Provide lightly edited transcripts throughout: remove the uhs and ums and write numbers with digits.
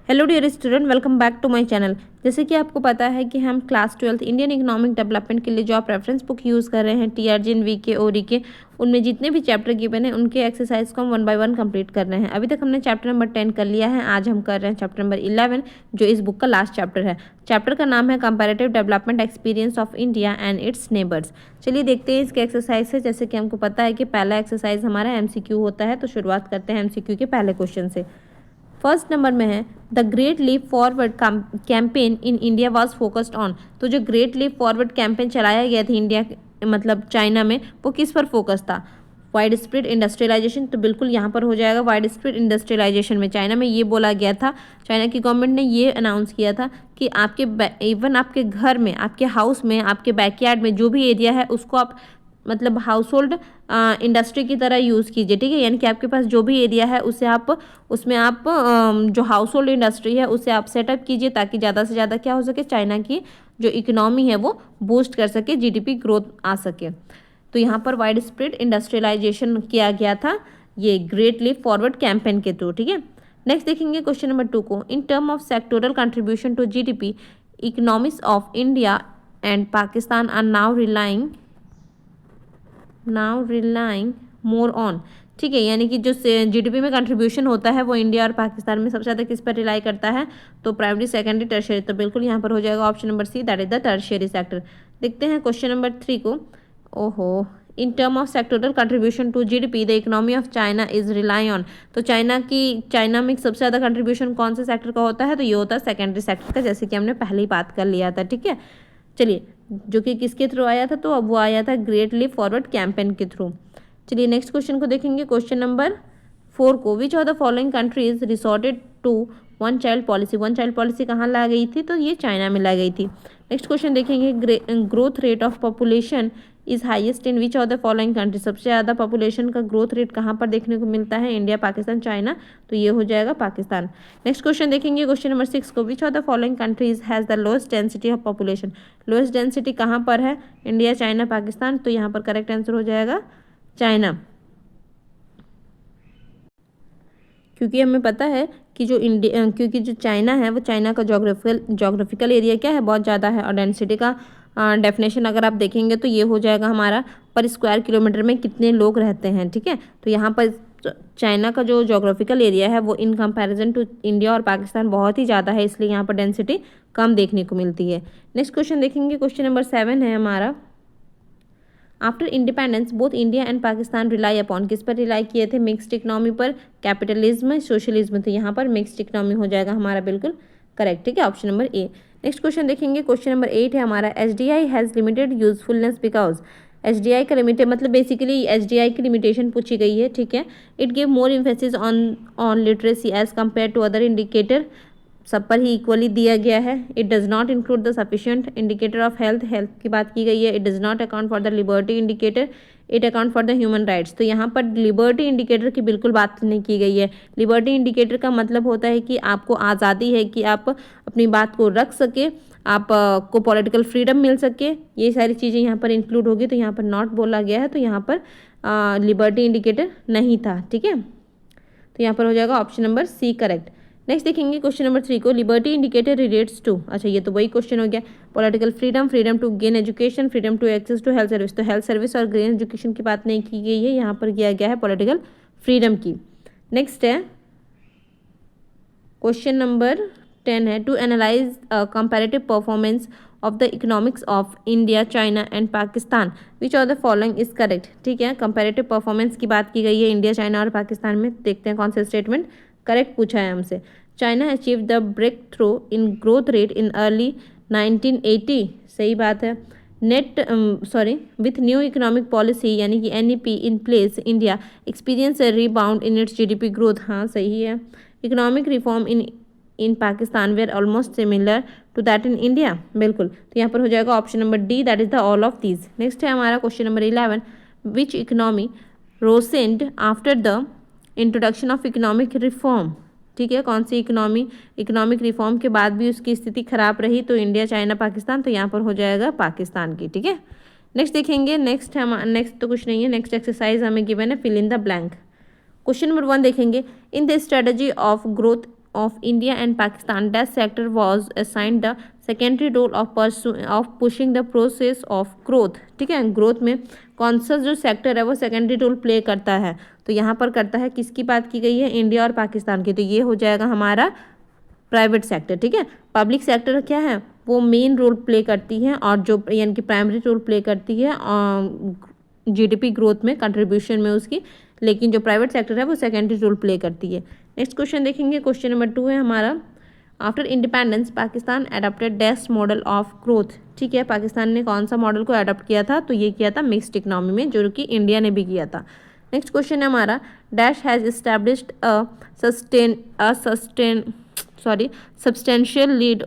Hello dear student, welcome back to my channel. जैसे कि आपको पता है कि हम क्लास 12 इंडियन इकोनॉमिक डेवलपमेंट के लिए जो आप रेफरेंस बुक यूज़ कर रहे हैं टीआरजीएन वीके और ईके, उनमें जितने भी चैप्टर गिवन हैं उनके एक्सरसाइज को हम 1 बाय 1 कंप्लीट कर रहे हैं। अभी तक हमने चैप्टर नंबर 10 कर लिया है। आज हम कर रहे हैं चैप्टर नंबर 11 जो इस बुक का लास्ट चैप्टर है। चैप्टर का नाम है comparative development experience of India and it's neighbours. चलिए देखते हैं इसके एक्सरसाइज से। जैसे कि हमको पता है कि पहला एक्सरसाइज हमारा एमसीक्यू होता है, तो शुरुआत करते हैं एमसीक्यू के पहले क्वेश्चन से। फर्स्ट नंबर में है the great leap forward campaign in India was focused on. तो जो ग्रेट लीप फॉरवर्ड कैंपेन चलाया गया था इंडिया मतलब चाइना में, वो किस पर फोकस था? Wide spread industrialization. तो बिल्कुल यहाँ पर हो जाएगा वाइड स्प्रेड इंडस्ट्रियलाइजेशन में चाइना में ये बोला गया था। चाइना की गवर्नमेंट ने ये अनाउंस किया था कि आपके इवन आपके घर में, आपके हाउस में, आपके बैकयार्ड में जो भी एरिया है उसको आप मतलब हाउस होल्ड इंडस्ट्री की तरह यूज़ कीजिए, ठीक है। यानी कि आपके पास जो भी एरिया है उससे आप उसमें आप जो हाउस होल्ड इंडस्ट्री है उसे आप सेटअप कीजिए ताकि ज़्यादा से ज़्यादा क्या हो सके, चाइना की जो इकोनॉमी है वो बूस्ट कर सके, जीडीपी ग्रोथ आ सके। तो यहाँ पर वाइड स्प्रेड इंडस्ट्रियलाइजेशन किया गया था ये ग्रेट लीप फॉरवर्ड कैंपेन के थ्रू, ठीक है। नेक्स्ट देखेंगे क्वेश्चन नंबर 2 को। In term of sectoral contribution to GDP, economics of India and Pakistan are now relying more on. ठीक है, यानी कि जो जीडीपी में कंट्रीब्यूशन होता है वो इंडिया और पाकिस्तान में सबसे ज़्यादा किस पर रिलाई करता है? तो प्राइमरी, सेकेंडरी, टर्शियरी। तो बिल्कुल यहाँ पर हो जाएगा option number C, that is the tertiary sector. देखते हैं क्वेश्चन नंबर 3 को। ओहो, in term of sectoral contribution to GDP the economy of China is rely on. तो चाइना में सबसे ज़्यादा कंट्रीब्यूशन कौन से सेक्टर का होता है? तो ये होता है सेकेंडरी सेक्टर का, जैसे कि हमने पहले ही बात कर लिया था, ठीक है। चलिए, जो कि किसके थ्रू आया था? तो अब वो आया था ग्रेट लीप फॉरवर्ड कैंपेन के थ्रू। चलिए नेक्स्ट क्वेश्चन को देखेंगे, क्वेश्चन नंबर 4 को। Which of the following countries resorted to one child policy. वन चाइल्ड पॉलिसी कहाँ ला गई थी? तो ये चाइना में ला गई थी। नेक्स्ट क्वेश्चन देखेंगे, growth rate of population is highest in which of the following country. सबसे ज़्यादा पॉपुलेशन का ग्रोथ रेट कहाँ पर देखने को मिलता है? India, Pakistan, China. तो ये हो जाएगा पाकिस्तान। नेक्स्ट क्वेश्चन देखेंगे, क्वेश्चन नंबर 6 को। Which of the following countries has the lowest density of population. Lowest density कहाँ पर है? India, China, Pakistan. तो यहाँ पर करेक्ट आंसर हो जाएगा चाइना, क्योंकि हमें पता है कि क्योंकि जो चाइना है वो चाइना का जोग्राफिकल एरिया क्या है, बहुत ज़्यादा है। और डेंसिटी का डेफिनेशन अगर आप देखेंगे तो ये हो जाएगा हमारा पर स्क्वायर किलोमीटर में कितने लोग रहते हैं, ठीक है। तो यहाँ पर चाइना का जो जोग्राफिकल एरिया है वो इन कंपैरिजन टू इंडिया और पाकिस्तान बहुत ही ज़्यादा है, इसलिए यहाँ पर डेंसिटी कम देखने को मिलती है। नेक्स्ट क्वेश्चन देखेंगे, क्वेश्चन नंबर 7 है हमारा। After independence both India and Pakistan rely upon. किस पर रिलाई किए थे? मिक्स्ड इकोनॉमी पर, कैपिटलिज्म, सोशलिज्म। तो यहाँ पर मिक्स्ड इकोनॉमी हो जाएगा हमारा बिल्कुल करेक्ट, ठीक है, option number A. Next question देखेंगे, क्वेश्चन नंबर 8 है हमारा। HDI has limited usefulness because. HDI का लिमिटेड मतलब बेसिकली एचडीआई की लिमिटेशन पूछी गई है, ठीक है। It give more emphasis on literacy as compare to other indicator. सब पर ही इक्वली दिया गया है। It does not include the sufficient indicator of health, health की बात की गई है। It does not account for the liberty indicator, it account for the human rights. तो यहाँ पर लिबर्टी इंडिकेटर की बिल्कुल बात नहीं की गई है। लिबर्टी इंडिकेटर का मतलब होता है कि आपको आज़ादी है कि आप अपनी बात को रख सके, आप को पॉलिटिकल फ्रीडम मिल सके, ये सारी चीज़ें यहाँ पर इंक्लूड होगी। तो यहाँ पर नॉट बोला गया है, तो यहाँ पर लिबर्टी इंडिकेटर नहीं था, ठीक है। तो यहाँ पर हो जाएगा option number C correct. Next देखेंगे क्वेश्चन नंबर 3 को। Liberty indicator relates to. अच्छा, ये तो वही क्वेश्चन हो गया। Political freedom, freedom to gain education, freedom to access to health service. तो हेल्थ सर्विस और गेन एजुकेशन की बात नहीं की गई है, यहाँ पर किया गया है पॉलिटिकल फ्रीडम की। नेक्स्ट है क्वेश्चन नंबर 10 है। To analyze comparative performance of the economics of India, China and Pakistan, which of the following is correct. ठीक है, कंपैरेटिव परफॉर्मेंस की बात की गई है इंडिया, चाइना और पाकिस्तान में। देखते हैं कौन सा स्टेटमेंट करेक्ट पूछा है हमसे। China achieve the break through in growth rate in early 1980। सही बात है। विथ न्यू इकोनॉमिक पॉलिसी यानी कि NEP in place, India experience a rebound in its GDP growth. हाँ, सही है। Economic reform in Pakistan were almost similar to that in India. बिल्कुल, तो यहाँ पर हो जाएगा option number D, that is the all of these. Next है हमारा question number 11। Which economy rose and after the introduction of economic reform. ठीक है, कौन सी इकोनॉमिक रिफॉर्म के बाद भी उसकी स्थिति खराब रही? तो इंडिया, चाइना, पाकिस्तान। तो यहाँ पर हो जाएगा पाकिस्तान की, ठीक है। नेक्स्ट देखेंगे, नेक्स्ट तो कुछ नहीं है। नेक्स्ट एक्सरसाइज हमें गिवन है, fill in the blank. Question number 1 देखेंगे। In the strategy of growth of India and Pakistan, that sector was assigned the secondary role of pushing the process of growth. ठीक है, growth में कौन सा जो sector है वो सेकेंडरी रोल प्ले करता है, तो यहाँ पर करता है, किसकी बात की गई है, इंडिया और पाकिस्तान की, तो ये हो जाएगा हमारा प्राइवेट सेक्टर. ठीक है, पब्लिक सेक्टर क्या है, वो मेन रोल प्ले करती है और जो यानी कि प्राइमरी रोल प्ले करती है जीडीपी ग्रोथ में, कंट्रीब्यूशन में उसकी, लेकिन जो प्राइवेट सेक्टर है वो सेकेंडरी रोल प्ले करती है. नेक्स्ट क्वेश्चन देखेंगे, क्वेश्चन नंबर 2 है हमारा, after independence Pakistan adopted dash model of growth. ठीक है, पाकिस्तान ने कौन सा मॉडल को अडॉप्ट किया था, तो ये किया था मिक्स्ड इकोनॉमी में, जो कि इंडिया ने भी किया था. नेक्स्ट क्वेश्चन है हमारा, dash has established substantial lead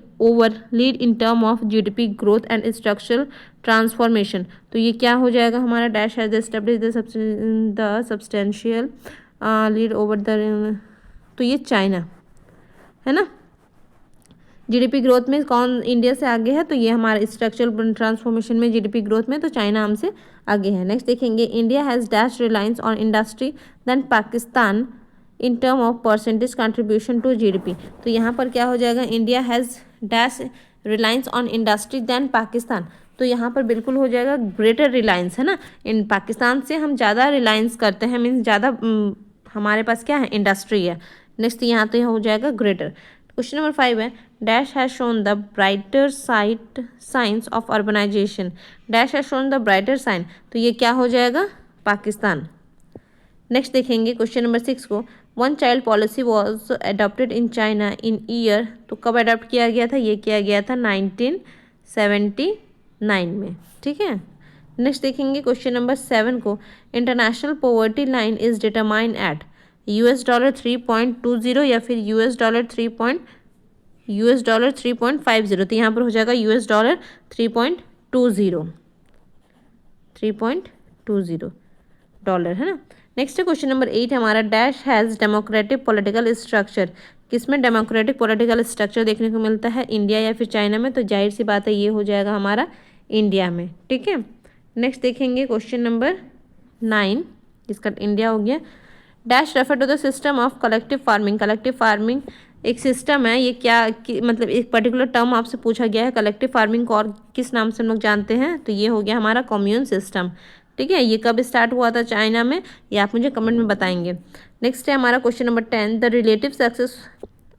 in term of GDP growth and structural transformation. तो ये क्या हो जाएगा हमारा, dash has established the substantial lead over the, तो ये चाइना है ना. जीडीपी ग्रोथ में कौन इंडिया से आगे है, तो ये हमारा स्ट्रक्चरल ट्रांसफॉर्मेशन में जीडीपी ग्रोथ में तो चाइना हमसे आगे है. नेक्स्ट देखेंगे, India has dash reliance on industry than Pakistan in term of percentage contribution to GDP. तो यहाँ पर क्या हो जाएगा, India has dash reliance on industry than Pakistan, तो यहाँ पर बिल्कुल हो जाएगा ग्रेटर रिलायंस, है ना. इन पाकिस्तान से हम ज़्यादा रिलायंस करते हैं, मीन्स ज़्यादा हमारे पास क्या है, इंडस्ट्री है. नेक्स्ट यहाँ तो यहाँ हो जाएगा ग्रेटर. क्वेश्चन नंबर 5 है, dash has shown the brighter science of urbanization. Dash has shown the brighter sign, तो ये क्या हो जाएगा, पाकिस्तान. नेक्स्ट देखेंगे क्वेश्चन नंबर 6 को, one child policy was adopted in China in year, तो कब अडॉप्ट किया गया था, ये किया गया था 1979 में. ठीक है. नेक्स्ट देखेंगे क्वेश्चन नंबर 7 को, international poverty line is determine at $3.20 या फिर $3.50. तो यहाँ पर हो जाएगा $3.20 डॉलर, है ना. नेक्स्ट है क्वेश्चन नंबर 8 हमारा, dash has democratic political structure. किसमें डेमोक्रेटिक पॉलिटिकल स्ट्रक्चर देखने को मिलता है, इंडिया या फिर चाइना में, तो जाहिर सी बात है ये हो जाएगा हमारा इंडिया में. ठीक है. नेक्स्ट देखेंगे क्वेश्चन नंबर 9, इसका इंडिया हो गया. Dash refer to the system of collective farming. Collective farming एक सिस्टम है, ये क्या मतलब एक पर्टिकुलर टर्म आपसे पूछा गया है, कलेक्टिव फार्मिंग को और किस नाम से हम लोग जानते हैं, तो ये हो गया हमारा कम्यून सिस्टम. ठीक है, ये कब स्टार्ट हुआ था चाइना में, ये आप मुझे कमेंट में बताएंगे. नेक्स्ट है हमारा question number 10, the relative success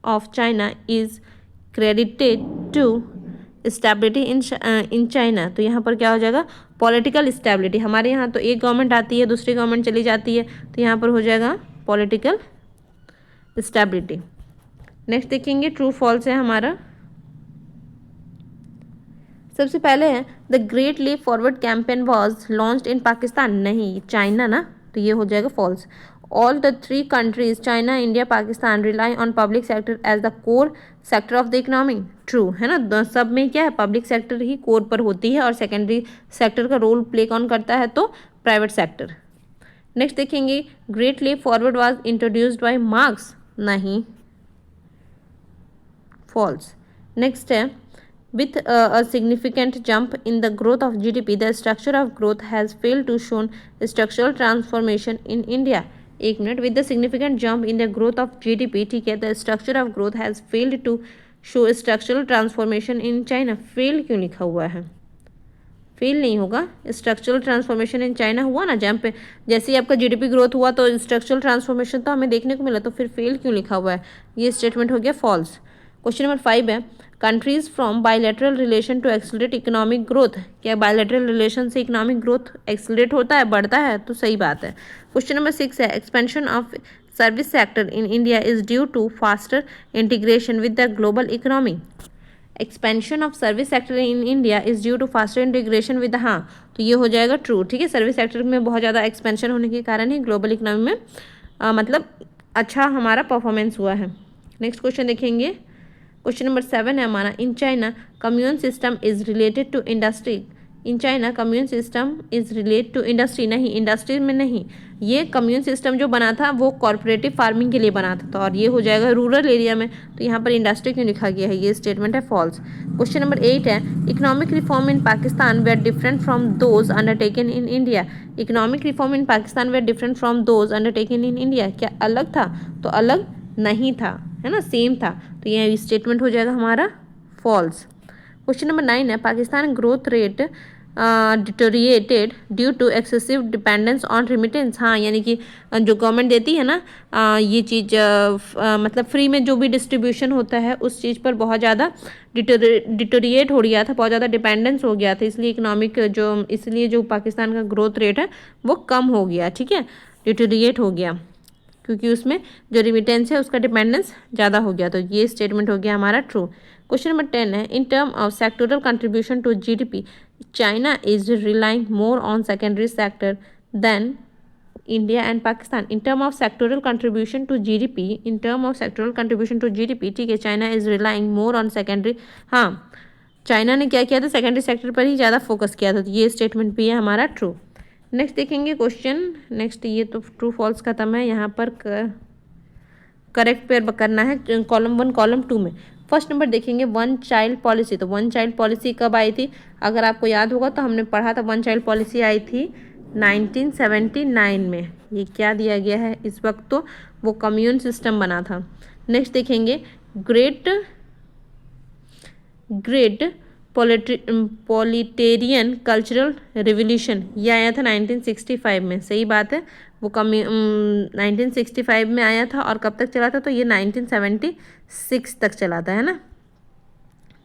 of China is credited to stability in China. तो यहाँ पर क्या हो जाएगा, पॉलिटिकल स्टेबिलिटी. हमारे यहाँ तो एक गवर्नमेंट आती है, दूसरी गवर्नमेंट चली जाती है, तो यहाँ पर हो जाएगा पॉलिटिकल स्टेबिलिटी. नेक्स्ट देखेंगे, ट्रू फॉल्स है हमारा. सबसे पहले है, the great leap forward campaign was launched in Pakistan. नहीं, चाइना ना, तो ये हो जाएगा false. All the 3 countries China, India, Pakistan rely on public sector as the core sector of the economy. True है ना, सब में क्या है, पब्लिक सेक्टर ही कोर पर होती है और सेकेंडरी सेक्टर का रोल प्ले कौन करता है, तो प्राइवेट सेक्टर. नेक्स्ट देखेंगे, great leap forward was introduced by Marx. नहीं, फॉल्स. नेक्स्ट है, with a significant jump in the growth of GDP, the structure of growth has failed to show structural transformation in India. एक minute, with the significant jump in the growth of GDP, ठीक है, the structure of growth has failed to show structural transformation in China. fail क्यों लिखा हुआ है, fail नहीं होगा, structural transformation in China हुआ ना, जहाँ पे जैसे ही आपका जीडीपी ग्रोथ हुआ तो स्ट्रक्चरल ट्रांसफॉर्मेशन तो हमें देखने को मिला, तो फिर फेल क्यों लिखा हुआ है, ये स्टेटमेंट हो गया फॉल्स. क्वेश्चन नंबर 5 है, countries from bilateral relation to accelerate economic growth. क्या बायलैटरल रिलेशन से इकोनॉमिक ग्रोथ एक्सेलरेट होता है, बढ़ता है, तो सही बात है. क्वेश्चन नंबर 6 है, expansion of service sector in India is due to faster integration with the global economy. Expansion of service sector in India is due to faster integration with, हाँ, तो ये हो जाएगा ट्रू. ठीक है, सर्विस सेक्टर में बहुत ज़्यादा एक्सपेंशन होने के कारण ही ग्लोबल इकोनॉमी में मतलब अच्छा हमारा परफॉर्मेंस हुआ है. नेक्स्ट क्वेश्चन देखेंगे, क्वेश्चन नंबर 7 है हमारा, in China commune system is related to industry. In China commune system is related to industry. नहीं, इंडस्ट्री में नहीं, ये कम्यून सिस्टम जो बना था वो कॉर्पोरेटिव फार्मिंग के लिए बना था, तो और ये हो जाएगा रूरल एरिया में, तो यहाँ पर इंडस्ट्री क्यों लिखा गया है, ये स्टेटमेंट है फॉल्स. क्वेश्चन नंबर 8 है, economic reform in Pakistan were different from those undertaken in India. Economic reform in Pakistan were different from those undertaken in India. क्या अलग था, तो अलग नहीं था. है ना, सेम था, तो ये स्टेटमेंट हो जाएगा हमारा फॉल्स। क्वेश्चन नंबर 9 है, Pakistan growth rate deteriorated due to excessive dependence on remittance. हाँ, यानी कि जो गवर्नमेंट देती है ना ये चीज़ मतलब फ्री में जो भी डिस्ट्रीब्यूशन होता है उस चीज़ पर बहुत ज़्यादा डिटोरिएट हो गया था, बहुत ज़्यादा डिपेंडेंस हो गया था, इसलिए इकोनॉमिक इसलिए जो पाकिस्तान का ग्रोथ रेट है वो कम हो गया, ठीक है, डिटोरिएट हो गया, क्योंकि उसमें जो रिमिटेंस है उसका डिपेंडेंस ज़्यादा हो गया, तो ये स्टेटमेंट हो गया हमारा ट्रू। क्वेश्चन नंबर 10 है, in term of sectoral contribution to GDP China is relying more on secondary sector than India and Pakistan. In term of sectoral contribution to GDP, in term of sectoral contribution to GDP, ठीक है, China is relying more on secondary. हाँ, China ने क्या किया था, secondary sector पर ही ज़्यादा focus किया था, तो ये स्टेटमेंट भी है हमारा ट्रू। नेक्स्ट देखेंगे क्वेश्चन, नेक्स्ट ये तो ट्रू फॉल्स खत्म है, यहाँ पर करेक्ट पेयर करना है कॉलम 1 कॉलम 2 में। फर्स्ट नंबर देखेंगे वन चाइल्ड पॉलिसी, तो वन चाइल्ड पॉलिसी कब आई थी, अगर आपको याद होगा तो हमने पढ़ा था वन चाइल्ड पॉलिसी आई थी 1979 में। ये क्या दिया गया है इस वक्त, तो वो कम्यून सिस्टम बना था। नेक्स्ट देखेंगे ग्रेट पॉलिटेरियन कल्चरल रिवोल्यूशन, ये आया था 1965 में, सही बात है, वो 1965 में आया था, और कब तक चला था, तो ये 1976 तक चला था, है ना।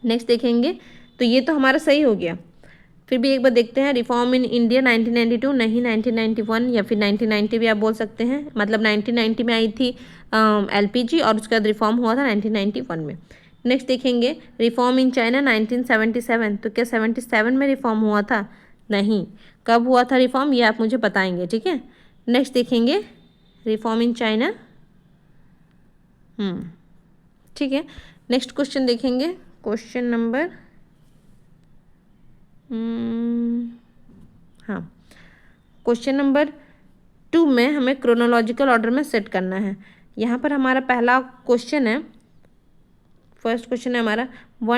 नेक्स्ट देखेंगे, तो ये तो हमारा सही हो गया, फिर भी एक बार देखते हैं, रिफॉर्म इन इंडिया 1992 नहीं 1991 या फिर 1990 भी आप बोल सकते हैं, मतलब 1990 में आई थी एलपीजी, और उसके बाद रिफॉर्म हुआ था 1991 में। नेक्स्ट देखेंगे रिफॉर्म इन चाइना 1977, तो क्या 77 में रिफॉर्म हुआ था, नहीं, कब हुआ था रिफॉर्म ये आप मुझे बताएंगे, ठीक है। नेक्स्ट देखेंगे रिफॉर्म इन चाइना, ठीक है। नेक्स्ट क्वेश्चन देखेंगे, क्वेश्चन नंबर हाँ, क्वेश्चन नंबर 2 में हमें क्रोनोलॉजिकल ऑर्डर में सेट करना है। यहाँ पर हमारा पहला क्वेश्चन है, फर्स्ट क्वेश्चन है हमारा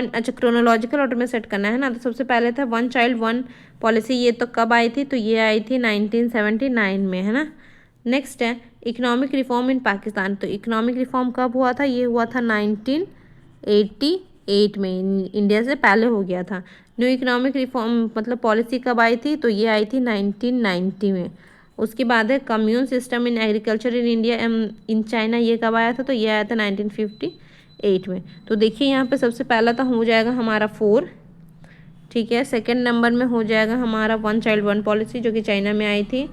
अच्छा क्रोनोलॉजिकल ऑर्डर में सेट करना है ना, तो सबसे पहले था वन चाइल्ड वन पॉलिसी, ये तो कब आई थी, तो ये आई थी 1979 में, है ना। नेक्स्ट है इकोनॉमिक रिफॉर्म इन पाकिस्तान, तो इकोनॉमिक रिफॉर्म कब हुआ था, ये हुआ था 1988 में, इंडिया से पहले हो गया था। न्यू इकोनॉमिक रिफॉर्म मतलब पॉलिसी कब आई थी, तो ये आई थी 1990 में। उसके बाद है commune system in agriculture in India in China, ये कब आया था, तो ये आया था 1958 में। तो देखिए यहाँ पे सबसे पहला तो हो जाएगा हमारा 4, ठीक है। सेकंड नंबर में हो जाएगा हमारा वन चाइल्ड वन पॉलिसी जो कि चाइना में आई थी।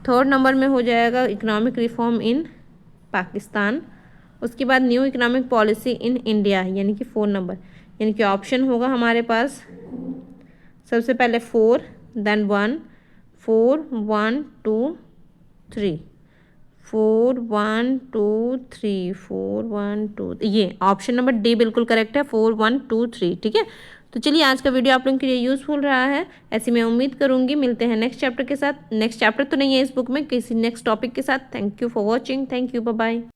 थर्ड नंबर में हो जाएगा इकोनॉमिक रिफॉर्म इन पाकिस्तान। उसके बाद new economic policy in India यानी कि 4 नंबर, यानी कि ऑप्शन होगा हमारे पास सबसे पहले 4 देन 1 4 1 2 3 4 1 2 3 4 1 2, ये ऑप्शन नंबर डी बिल्कुल करेक्ट है, 4 1 2 3, ठीक है। तो चलिए आज का वीडियो आप लोगों के लिए यूज़फुल रहा है, ऐसी मैं उम्मीद करूंगी। मिलते हैं नेक्स्ट चैप्टर के साथ, नेक्स्ट चैप्टर तो नहीं है इस बुक में, किसी नेक्स्ट टॉपिक के साथ। Thank you for watching, thank you, bye bye.